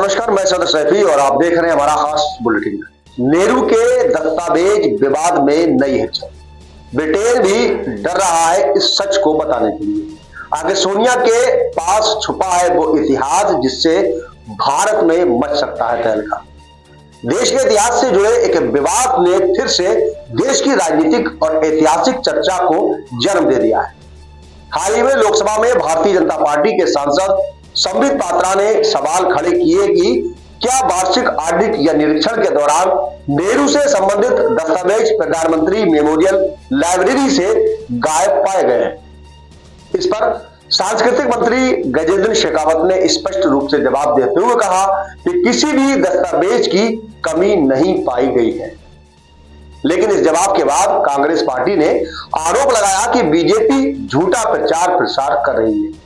नमस्कार, मैं सदर सैफी और आप देख रहे हैं हमारा खास बुलेटिन। नेहरू के दस्तावेज विवाद में नई हलचल। ब्रिटेन भी डर रहा है इस सच को बताने के लिए। आगे सोनिया के पास छुपा है वो इतिहास जिससे भारत में मच सकता है तहलका। देश के इतिहास से जुड़े एक विवाद ने फिर से देश की राजनीतिक और ऐतिहासिक चर्चा को जन्म दे दिया है। हाल ही में लोकसभा में भारतीय जनता पार्टी के सांसद संबित पात्रा ने सवाल खड़े किए कि क्या वार्षिक ऑडिट या निरीक्षण के दौरान नेहरू से संबंधित दस्तावेज प्रधानमंत्री मेमोरियल लाइब्रेरी से गायब पाए गए हैं। इस पर सांस्कृतिक मंत्री गजेंद्र शेखावत ने स्पष्ट रूप से जवाब देते हुए कहा कि किसी भी दस्तावेज की कमी नहीं पाई गई है। लेकिन इस जवाब के बाद कांग्रेस पार्टी ने आरोप लगाया कि बीजेपी झूठा प्रचार प्रसार कर रही है।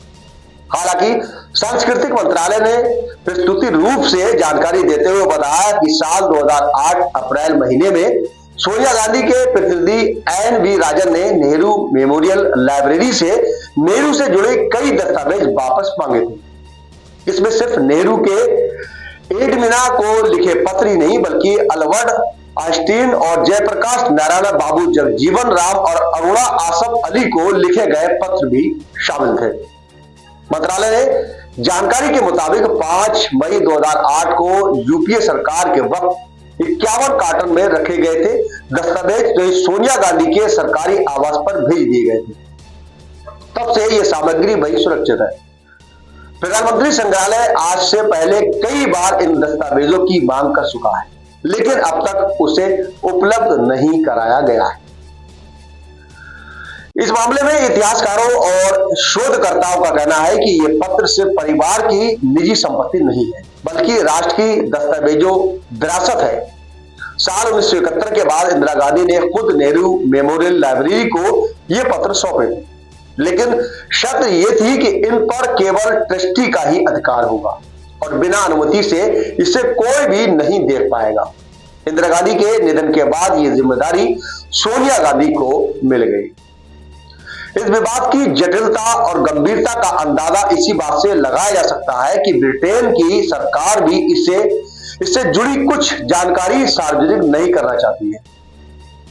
हालांकि सांस्कृतिक मंत्रालय ने प्रस्तुति रूप से जानकारी देते हुए बताया कि साल 2008 अप्रैल महीने में सोनिया गांधी के प्रतिनिधि एन.वी. राजन ने नेहरू मेमोरियल लाइब्रेरी से नेहरू से जुड़े कई दस्तावेज वापस मांगे थे। इसमें सिर्फ नेहरू के एडमिना को लिखे पत्र ही नहीं बल्कि अल्बर्ट आइंस्टीन और जयप्रकाश नारायण बाबू जगजीवन राम और अरुणा आसफ अली को लिखे गए पत्र भी शामिल थे। मंत्रालय ने जानकारी के मुताबिक 5 मई 2008 को यूपीए सरकार के वक्त 51 कार्टन में रखे गए थे दस्तावेज जो सोनिया गांधी के सरकारी आवास पर भेज दिए गए थे। तब से यह सामग्री वही सुरक्षित है। प्रधानमंत्री संग्रहालय आज से पहले कई बार इन दस्तावेजों की मांग कर चुका है, लेकिन अब तक उसे उपलब्ध नहीं कराया गया है। इस मामले में इतिहासकारों और शोधकर्ताओं का कहना है कि यह पत्र सिर्फ परिवार की निजी संपत्ति नहीं है, बल्कि राष्ट्र की दस्तावेजों विरासत है। साल 1971 के बाद इंदिरा गांधी ने खुद नेहरू मेमोरियल लाइब्रेरी को यह पत्र सौंपे थे, लेकिन शर्त यह थी कि इन पर केवल ट्रस्टी का ही अधिकार होगा और बिना अनुमति से इसे कोई भी नहीं देख पाएगा। इंदिरा गांधी के निधन के बाद यह जिम्मेदारी सोनिया गांधी को मिल गई। इस विवाद की जटिलता और गंभीरता का अंदाजा इसी बात से लगाया जा सकता है कि ब्रिटेन की सरकार भी इससे जुड़ी कुछ जानकारी सार्वजनिक नहीं करना चाहती है।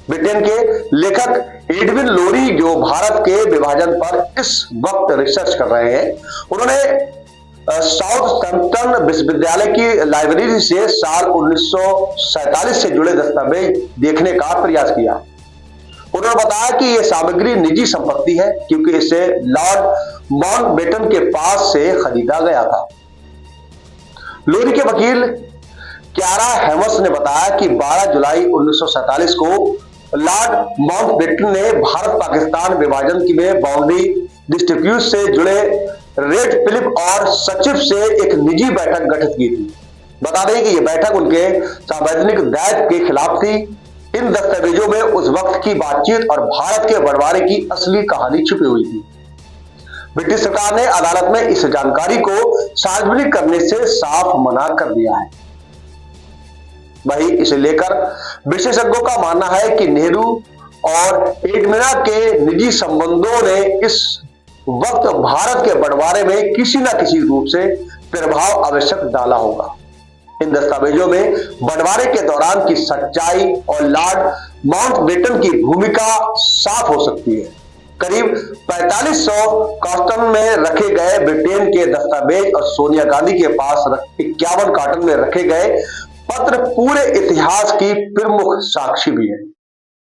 ब्रिटेन के लेखक एडविन लोरी जो भारत के विभाजन पर इस वक्त रिसर्च कर रहे हैं, उन्होंने साउथहैम्पटन विश्वविद्यालय की लाइब्रेरी से साल 1947 से जुड़े दस्तावेज देखने का प्रयास किया। उन्होंने बताया कि यह सामग्री निजी संपत्ति है क्योंकि इसे लॉर्ड माउंटबेटन के पास से खरीदा गया था। लोरी के वकील क्यारा हेमस ने बताया कि 12 जुलाई 1947 को लॉर्ड माउंटबेटन ने भारत पाकिस्तान विभाजन की में बाउंड्री डिस्प्यूट से जुड़े रेड फिलिप और सचिव से एक निजी बैठक गठित की थी। बता दें कि यह बैठक उनके संवैधानिक दायित्व के खिलाफ थी। इन दस्तावेजों में उस वक्त की बातचीत और भारत के बंटवारे की असली कहानी छुपी हुई थी। ब्रिटिश सरकार ने अदालत में इस जानकारी को सार्वजनिक करने से साफ मना कर दिया है। वहीं इसे लेकर विशेषज्ञों का मानना है कि नेहरू और एडमिना के निजी संबंधों ने इस वक्त भारत के बंटवारे में किसी न किसी रूप से प्रभाव अवश्य डाला होगा। इन दस्तावेजों में बंटवारे के दौरान की सच्चाई और लॉर्ड माउंटबेटन की भूमिका साफ हो सकती है। करीब 4500 कार्टन में रखे गए ब्रिटेन के दस्तावेज और सोनिया गांधी के पास 51 कार्टन में रखे गए पत्र पूरे इतिहास की प्रमुख साक्षी भी है।